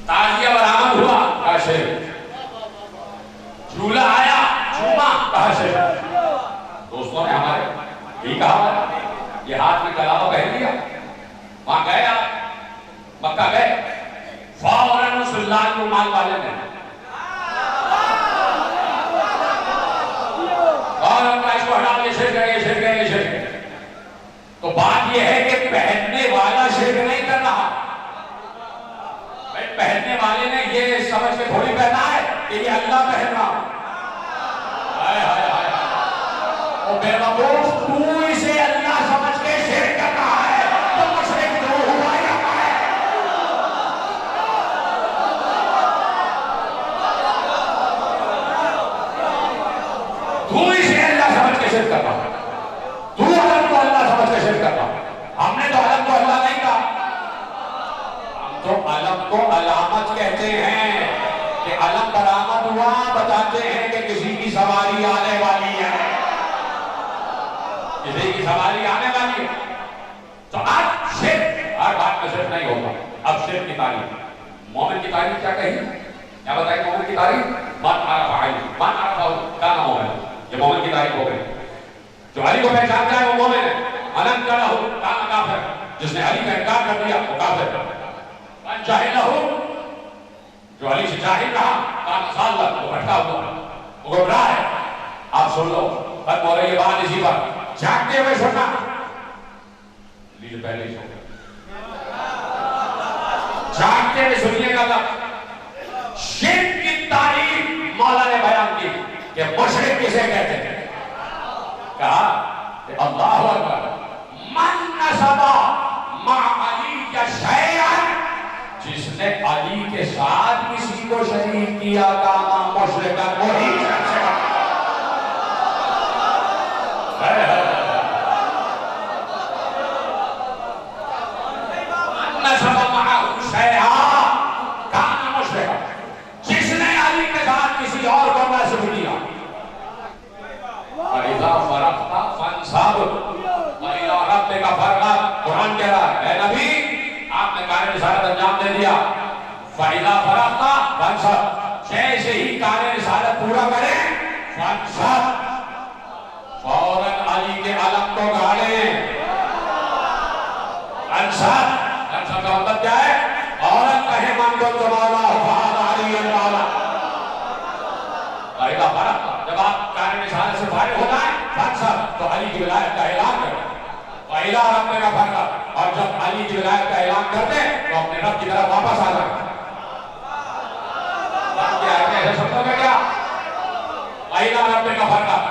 تازیہ برآمد ہوا کا شرک، جھولا آیا جھوما کا شرک۔ دوستوں نے ہمارے یہی کہا، یہ ہاتھ میں کلامہ پہن لیا، وہاں گئے آپ مکہ گئے، فوراً اس اللہ کو مال والے نے اور ہم اس کو ہٹا، یہ شرک ہے، یہ شرک ہے، یہ شرک ہے۔ تو بات یہ ہے کہ پہننے والا شرک نہیں کر رہا، پہننے والے نے یہ سمجھ کے تھوڑی پہنا ہے کہ یہ اللہ پہن رہا۔ وہ بے وقوف، تو اسے اللہ سمجھ کے شرک کر رہا ہے، تو مشرک تو ہوا ہی رہا ہے۔ تو اسے اللہ سمجھ کے شرک کر رہا ہے، تو علم کو اللہ سمجھ کے شرک کر رہا ہے۔ ہم نے تو علم کو اللہ نہیں کہا، ہم تو علم کو علامت کہتے ہیں کہ علم برآمد ہوا، بتاتے ہیں کہ کسی کی سواری آنے والی ہے، کسی کی سواری آنے والی ہے۔ تو اب شرک ہر بات میں شرک نہیں ہوگا۔ اب شرک کی تعریف، مومن کی تعریف کیا کہی؟ کیا بتائی مومن کی تعریف؟ من عرف علی، من عرف کان مومن، یہ مومن کی تعریف ہو گئی۔ جو علی کو پہچانتا ہے وہ مومن ہے۔ من انکرہ کان کافر، جس نے علی کا انکار کر دیا وہ کافر ہے۔ من جہلہ، جو علی سے جاہل رہا، کان ضالن، وہ بھٹکا ہوا، وہ گمراہ ہے۔ آپ سن لو، ختم ہو رہی ہے بات اسی پر، جاگتے ہوئے سننا۔ چیز پہلے ہی ہو گئی. جانتے ہوئے سنیے گا شرک کی تعریف مولا نے بیان کی کہ مشرک کسے کہتے ہیں. کہا کہ اللہ اکبر من نسب مع علی شیئا، جس نے علی کے ساتھ کسی کو شریک کیا کانا مشرکا وہی شخص نسب معه شیئا کانا مشرکا، جس نے علی کے ساتھ کسی اور کو نسب کیا. فَإِذَا فَرَغْتَ فَانْصَبْ وَإِلَىٰ رَبِّكَ فَارْغَب. قرآن کہہ رہا ہے اے نبی آپ نے کار رسالت انجام دے دیا. فَإِذَا فَرَغْتَ فَانْصَبْ، جیسے ہی کار رسالت پورا کریں فَانْصَبْ، فوراً علی کے علم کو گاڑیں. انصب کا مطلب کیا ہے؟ فوراً کہیں من کو تمہارا فہد علی مولا. فَإِذَا فَرَغْتَ، جب آپ کار رسالت سے فارغ ہو جائیں فَانْصَبْ، تو علی کی ولایت کا اعلان کریں. وَإِلَىٰ رَبِّكَ فَارْغَب، اور جب علی کی ولایت کا اعلان کرتے تو اپنے رب کی طرف واپس آ جائیں. سمجھو گے کیا؟ وَإِلَىٰ رَبِّكَ فَارْغَب،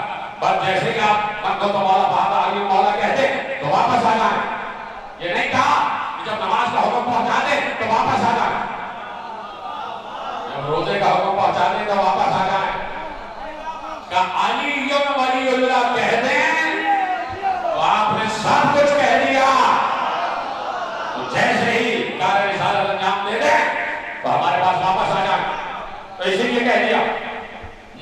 بس جیسے کہ آپ من کو تو مولا فہد علی مولا کہتے تو واپس آ جائیں. یہ نہیں کہا کہ جب نماز کا حکم پہنچا دے تو واپس آ جائیں، جب روزے کا حکم پہنچا دے تو واپس آ جائیں. کہ علی ولی اللہ کہہ دیں تو آپ نے سب کچھ کہہ دیا. تو جیسے ہی کار رسالت انجام دے دیں تو ہمارے پاس واپس آ جائیں. تو اسی لیے کہہ دیا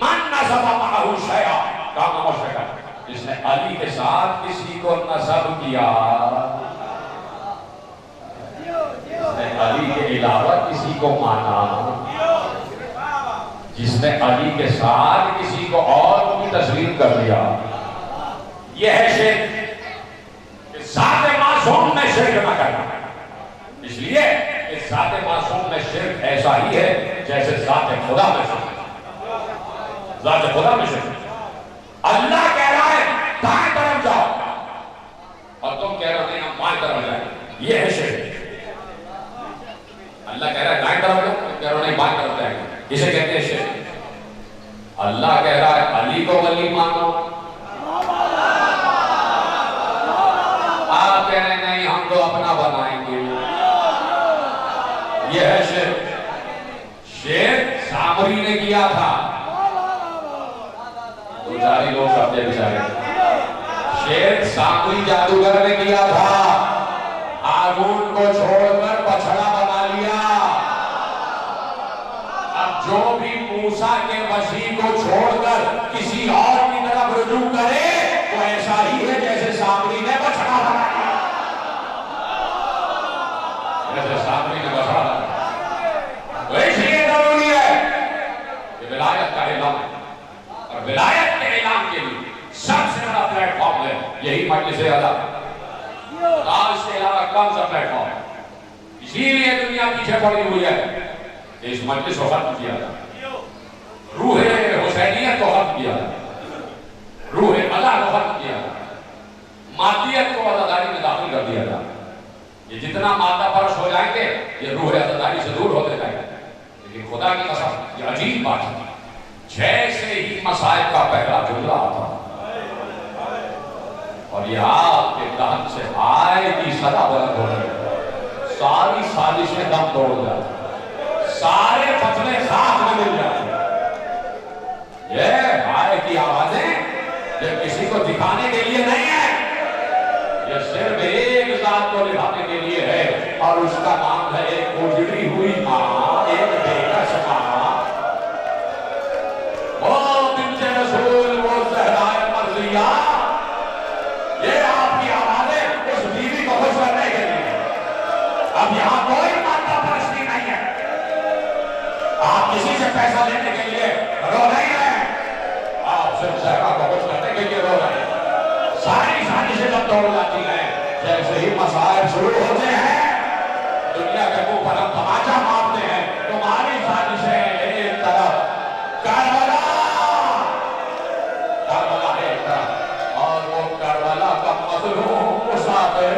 من نسب معه شیئا کان مشرکا، جس نے علی کے ساتھ کسی کو نسب کیا، جس نے علی کے علاوہ کسی کو مانا، جس نے علی کے ساتھ کسی کو اور بھی تسلیم کر دیا. یہ ہے شرک. کہ ذات معصوم میں شرک نہ کرنا. اس لیے کہ ذات معصوم میں شرک ایسا ہی ہے جیسے ذات خدا میں شرک. ذات خدا میں شرک. اللہ کہہ رہا ہے دائیں طرف جاؤ اور تم کہہ رہے ہو نہیں ہم بائیں طرف جائیں. یہ ہے شرک. اللہ کہہ رہا ہے دائیں طرف جاؤ، تم کہہ رہے ہو نہیں بائیں طرف جائیں. اسے کہتے ہیں شرک. اللہ کہہ رہا ہے علی کو ولی مانو، آپ کہہ رہے ہیں نہیں ہم تو اپنا بنائیں گے. یہ ہے شرک. شرک سامری نے کیا تھا. دو چاری لوگ سمجھے بیچارے. شرک سامری جادوگر نے کیا تھا. ہارون کو چھوڑ کر بچڑا بنا لیا. اب جو بھی موسیٰ کے مسیح کو چھوڑ کر کسی اور کی طرف رجوع کرے وہ ایسا ہی ہے جیسے سامری نے بچڑا بنا لیا. جیسے سامری نے بچڑا بنا لیا. تو اس لیے ضروری ہے کہ ولایت کا اعلان ہے. اور ولایت کے اعلان کے لیے سب سے بڑا پلیٹ فارم ہے یہی مجلس اعلیٰ. اس کے علاوہ کون سا پلیٹ فارم ہے؟ اسی لیے دنیا پیچھے پڑی ہوئی ہے. اس مجلس کو ختم کیا تھا. روح حسینیت کو ختم کیا تھا. روح اللہ کو ختم کیا تھا. مادیت کو عزاداری میں داخل کر دیا تھا. یہ جتنا مادہ پرست ہو جائیں گے یہ روح عزاداری سے دور ہوتے جائیں گے. لیکن خدا کی قسم یہ عجیب بات ہے. جیسے ہی مصائب کا پہلا جملہ آتا اور یہ آپ کے دہن سے آئے کی صدا بلند ہو رہی ہے، ساری سازشیں دم توڑ جاتی، سارے فتوے خاک میں مل جاتے ہیں. یہ آئے کی آوازیں یہ کسی کو دکھانے کے لیے نہیں ہے، یہ صرف ایک ذات کو دکھانے کے لیے ہے اور اس کا نام ہے ایک اجڑی ہوئی ماں، ایک بےکس ماں. وہ بنت رسول، وہ زہرائے مرضیہ، یہ آپ کی آوازیں اس بیوی کو خوش کرنے کے لیے. اب یہاں کوئی مادہ پرستی نہیں ہے. آپ کسی سے پیسہ لینے کے لیے رو نہیں ہیں، آپ صرف زہرا کو خوش کرنے کے لیے رو رہے ہیں. ساری سازشیں جب توڑ جاتی ہیں، جیسے ہی مصائب شروع ہوتے ہیں دنیا کے منہ پر ہم تماچا مارتے ہیں. تمہاری سازشیں ایک طرف، کربلا ایک طرف، اور وہ کربلا کا مظلوم مسافر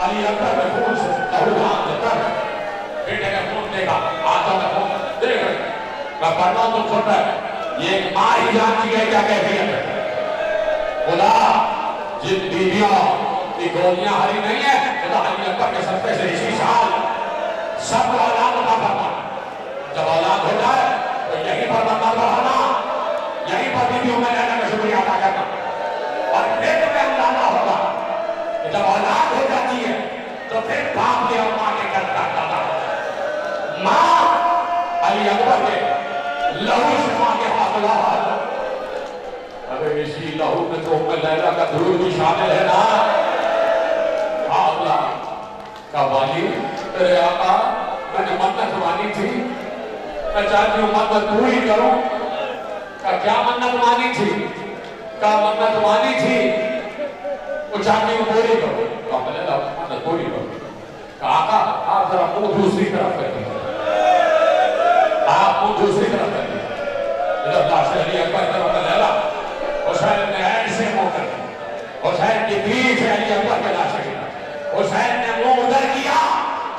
علی اکبر میں خون سے لہو دیتا ہے بیٹے کا خون دے گا آتا میں خون دے گا میں پڑھنا ہوں تو سن رہا ہے یہ ایک ماں ہی جانتی ہے کیا کیفیت ہے خدا جن بیویوں کی گولیاں ہری نہیں ہے خدا علی اکبر کے صدقے سے اسی سال سب کو اولاد عطا فرما جب اولاد ہو جائے تو یہیں پر بندہ رہنا یہیں پر بیویوں میں رہنے کا شکریہ ادا کرنا اور پھر تمہیں اندازہ ہوگا کہ جب اولاد ہو جاتی ہے تو پھر باپ کے اور ماں کے قدر کرتا تھا ماں علی اکبر کے لہو سے ماں کے ہاتھ لہو اگر اسی لہو میں تو لیلہ کا درود بھی شامل ہے نا اللہ کا والی تیرے آقا میں نے منت مانی تھی میں چاہتی ہوں منت پوری کروں کہ کیا منت مانی تھی کیا منت مانی تھی وہ چاہتی ہوں پوری کروں تو آپ نے منت پوری کروں کہ آقا آپ ذرا منہ دوسری طرف کر دیں آپ منہ دوسری طرف کر دیں جب لاش علی اکبر طرف کا لیلا حسین نے ایسے منہ کر دیا حسین کی پیچھے علی اکبر کے لاش گیا حسین نے منہ ادھر کیا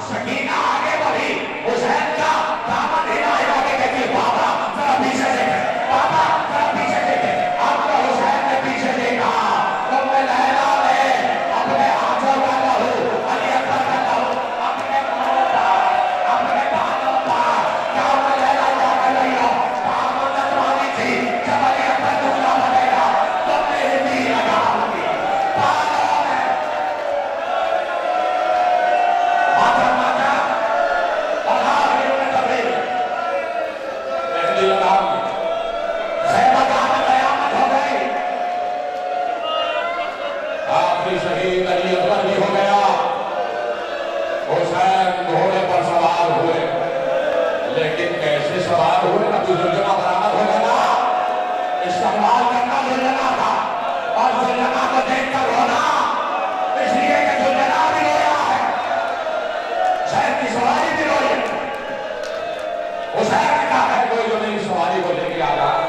سکینہ آگے بڑھی حسین کا دامن ہلا ہلا کے کہتی بابا ذرا پیچھے دیکھے بابا ذرا پیچھے دیکھے اب تو حسین نے پیچھے دیکھا تم نے لیلا نے اپنے ہاتھوں کا لہو علی اکبر کا لہو اپنے منہ پر اپنے بالوں پر کیا میں لیلا جا کر رہی ہو دامن لگوانی تھی جب علی اکبر دکھلا بنے گا تم نے ہندی لگا ہوگی بالوں میں ماتا ماتا اور آگے میں تبریل مہندی لگا ہوگی خیمت آنے قیامت ہو گئی آخری شہید علی اکبر بھی ہو گیا حسین گھوڑے پر سوار ہوئے لیکن کیسے سوار ہوئے نا تو زلجنہ برآمد ہو گیا استقبال کرنا زلجنہ تھا اور زلجنہ کو دیکھ کر رونا اس لیے کہ زلجنہ بھی رویا ہے حسین کی سواری بھی روئی ہے حسین نے کہا ہے کوئی جو میری سواری کو لے کے آ رہا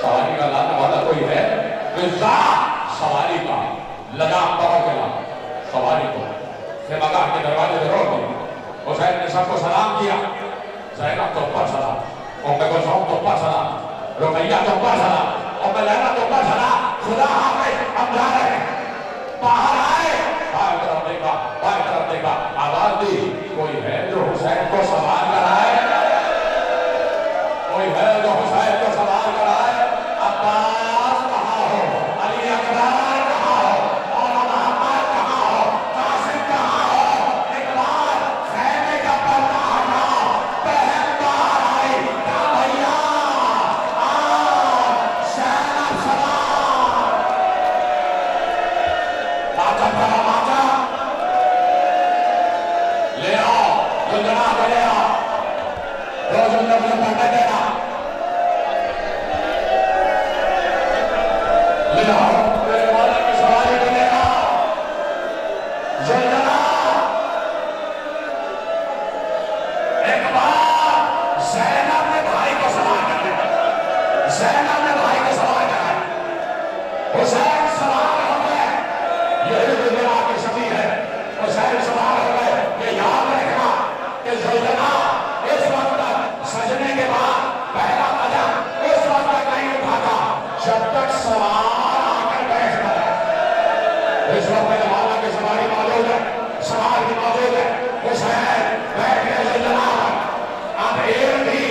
سواری کا لانے والا کوئی ہے رضا سواری کا لگام پکڑ کے لا سواری کو خیمگاہ کے دروازے پہ روک دیا حسین نے سب کو سلام کیا زینب تو پر سلام ام کلثوم تو پر سلام رقیہ تو پر سلام ام لیلا تو پر سلام خدا حافظ ہم جا رہے ہیں باہر آئے بائیں طرف دیکھا بائیں طرف دیکھا آواز دی کوئی ہے جو حسین کو سوار کرائے کوئی ہے جو حسین کو سوار کرائے عباس کہاں ہو علی اکبر کہاں ہو مولا محمد کہاں ہو قاسم کہاں ہو اقبال خیمے کا پردہ ہٹاؤ بہن باہر آئی کہا بھیا زینب سلام ماتا کرا ماتا لے آؤ زلجنہ کو لے آؤ روز اندر سے پڑھنے دینا لے آؤ میرے مولا کی سواری کو لے آؤ زلجنہ ایک بار زینب نے بھائی کو سوار کر دیا زینب نے بھائی کو سوار کر دیا حسین سوار ہو گئے یہ زلجنہ کی شبیہ ہے حسین سوار ہو گئے یہ یاد رکھنا کہ زلجنہ اس وقت تک سجنے کے بعد پہلا قدم اس وقت تک نہیں اٹھاتا جب تک سوار آ کر بیٹھ جائے اس وقت میرے مولا کی سواری موجود ہے سوار بھی موجود ہے حسین بیٹھ کے زلجنہ اب ایک بھی